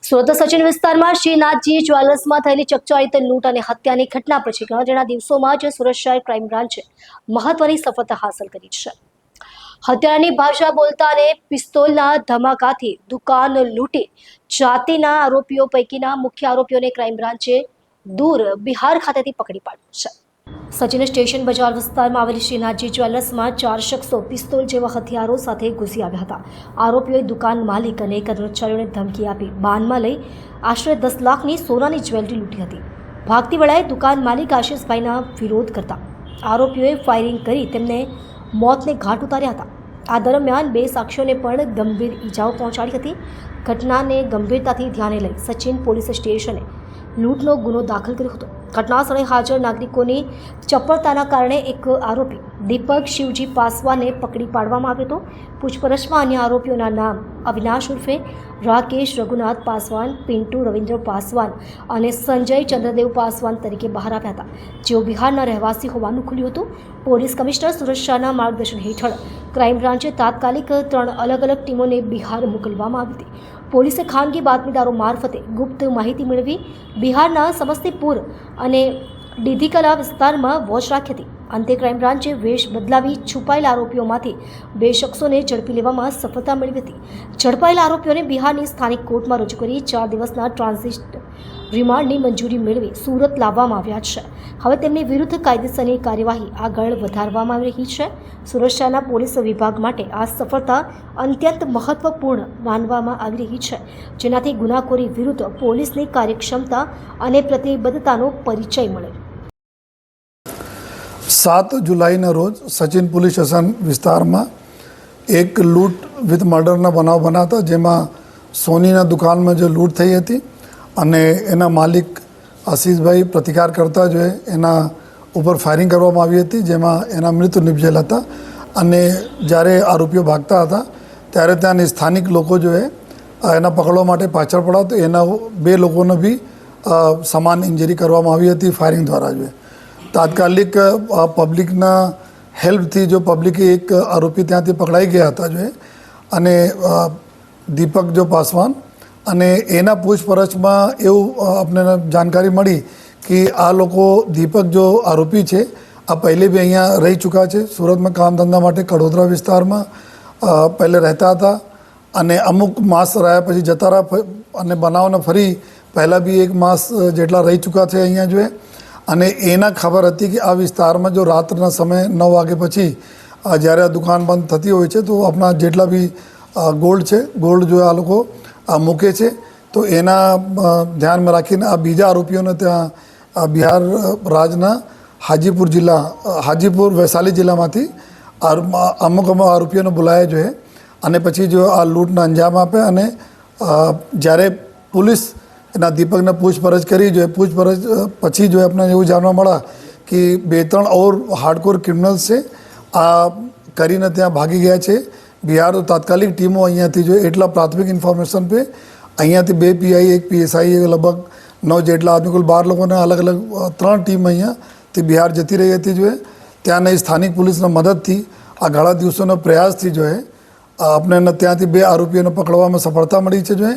સુરત સચિન વિસ્તારમાં શ્રીનાથજી જ્વેલર્સમાં થયેલી ચકચારિત લૂંટ અને હત્યાની ઘટના પછી ગણતરીના દિવસોમાં જ સુરત શહેર ક્રાઇમ બ્રાન્ચે મહત્વની સફળતા હાંસલ કરી છે। હત્યાની ભાષા બોલતા અને પિસ્તોલના ધમાકાથી દુકાન લૂંટી જાતિના આરોપીઓ પૈકીના મુખ્ય આરોપીઓને ક્રાઇમ બ્રાન્ચે દૂર બિહાર ખાતેથી પકડી પાડ્યો છે। સચિન સ્ટેશન બજાર વિસ્તારમાં આવેલી શ્રીનાથજી જ્વેલર્સમાં 4 શખ્સો પિસ્તોલ જેવા હથિયારો સાથે ઘૂસી આવ્યા હતા। આરોપીઓએ દુકાન માલિક અને કર્મચારીઓને ધમકી આપી બાનમાં લઈ આશરે 10 લાખની સોનાની જ્વેલરી લૂંટી હતી। ભાગતી વેળાએ દુકાન માલિક આશિષભાઈના વિરોધ કરતા આરોપીઓએ ફાયરિંગ કરી તેમને મોતને ઘાટ ઉતાર્યા હતા। આ દરમિયાન 2 સાક્ષીઓને પણ ગંભીર ઈજાઓ પહોંચાડી હતી। ઘટનાને ગંભીરતાથી ધ્યાને લઈ સચિન પોલીસ સ્ટેશને લૂંટનો ગુનો દાખલ કર્યો હતો। ઘટના સ્થળે હાજર નાગરિકોની ચપળતાના કારણે એક આરોપી દીપક શિવજી પાસવાનને પકડી પાડવામાં આવ્યો હતો। પૂછપરછમાં અન્ય આરોપીઓના નામ અવિનાશ ઉર્ફે રાકેશ રઘુનાથ પાસવાન, પિન્ટુ રવિન્દ્ર પાસવાન અને સંજય ચંદ્રદેવ પાસવાન તરીકે બહાર આવ્યા હતા, જેઓ બિહારના રહેવાસી હોવાનું ખુલ્યું હતું। પોલીસ કમિશનર સુરક્ષાના માર્ગદર્શન હેઠળ ક્રાઇમ બ્રાન્ચે તાત્કાલિક 3 અલગ અલગ ટીમોને બિહાર મોકલવામાં આવી હતી। પોલીસે ખાનગી બાતમીદારો મારફતે ગુપ્ત માહિતી મેળવી બિહારના સમસ્તીપુર અને ડીધીકલા વિસ્તારમાં વોચ રાખી હતી। અંતે ક્રાઇમ બ્રાન્ચે વેશ બદલાવી છુપાયેલા આરોપીઓમાંથી 2 શખ્સોને ઝડપી લેવામાં સફળતા મેળવી હતી। ઝડપાયેલા આરોપીઓને બિહારની સ્થાનિક કોર્ટમાં રજૂ કરી 4 દિવસના ટ્રાન્ઝિટ રિમાન્ડની મંજૂરી મેળવી સુરત લાવવામાં આવ્યા છે। હવે તેમની વિરુદ્ધ કાયદેસરની કાર્યવાહી આગળ વધારવામાં આવી રહી છે। સુરક્ષાના પોલીસ વિભાગ માટે આ સફળતા અત્યંત મહત્વપૂર્ણ માનવામાં આવી રહી છે, જેનાથી ગુનાખોરી વિરુદ્ધ પોલીસની કાર્યક્ષમતા અને પ્રતિબદ્ધતાનો પરિચય મળે। 7 જુલાઈના રોજ સચિન પોલીસ સ્ટેશન વિસ્તારમાં એક લૂંટ વિથ મર્ડરના બનાવ બન્યા હતા, જેમાં સોનીના દુકાનમાં જે લૂંટ થઈ હતી અને એના માલિક આશિષભાઈ પ્રતિકાર કરતા જોઈએ એના ઉપર ફાયરિંગ કરવામાં આવી હતી, જેમાં એના મૃત્યુ નિપજેલ હતા। અને જ્યારે આરોપીઓ ભાગતા હતા ત્યારે ત્યાંની સ્થાનિક લોકો જોઈએ એના પકડવા માટે પાછળ પડ્યા તો એના 2 લોકોને બી સમાન ઇન્જરી કરવામાં આવી હતી ફાયરિંગ દ્વારા જોઈએ। તાત્કાલિક પબ્લિકના હેલ્પથી જો પબ્લિકે એક આરોપી ત્યાંથી પકડાઈ ગયા હતા જોઈએ અને દીપક જો પાસવાન અને એના પૂછપરછમાં એવું આપણને જાણકારી મળી કે આ લોકો દીપક જો આરોપી છે આ પહેલે બી અહીંયા રહી ચૂક્યા છે। સુરતમાં કામ ધંધા માટે કડોદરા વિસ્તારમાં પહેલે રહેતા હતા અને અમુક માસ રહ્યા પછી જતા રહ્યા અને બનાવને ફરી પહેલાં બી 1 માસ જેટલા રહી ચૂક્યા છે અહીંયા જોઈએ। અને એના ખબર હતી કે આ વિસ્તારમાં જો રાત્રના સમયે 9 વાગે પછી જ્યારે આ દુકાન બંધ થતી હોય છે તો આપણા જેટલા બી ગોલ્ડ છે ગોલ્ડ જો આ લોકો મૂકે છે, તો એના ધ્યાનમાં રાખીને આ બીજા આરોપીઓને ત્યાં બિહાર રાજના હાજીપુર વૈશાલી જિલ્લામાંથી અમુક આરોપીઓને બોલાયા જોઈએ અને પછી જો આ લૂંટને અંજામ આપે અને જ્યારે પોલીસ એના દીપકને પૂછપરછ કરી જોઈએ, પૂછપરછ પછી જો આપણને એવું જાણવા મળ્યા કે 2-3 ઓર હાર્ડકોર ક્રિમિનલ્સ છે આ કરીને ત્યાં ભાગી ગયા છે બિહાર। તો તાત્કાલિક ટીમો અહીંયાથી જોઈએ એટલા પ્રાથમિક ઇન્ફોર્મેશન પે અહીંયાથી 2 પીઆઈ 1 પીએસઆઈ લગભગ 9 જેટલા આદમી કુલ 12 લોકોને અલગ અલગ 3 ટીમ અહીંયાથી બિહાર જતી રહી હતી જોઈએ। ત્યાંની સ્થાનિક પોલીસના મદદથી આ ઘણા દિવસોના પ્રયાસથી જોઈએ આપણે ત્યાંથી 2 આરોપીઓને પકડવામાં સફળતા મળી છે જોઈએ।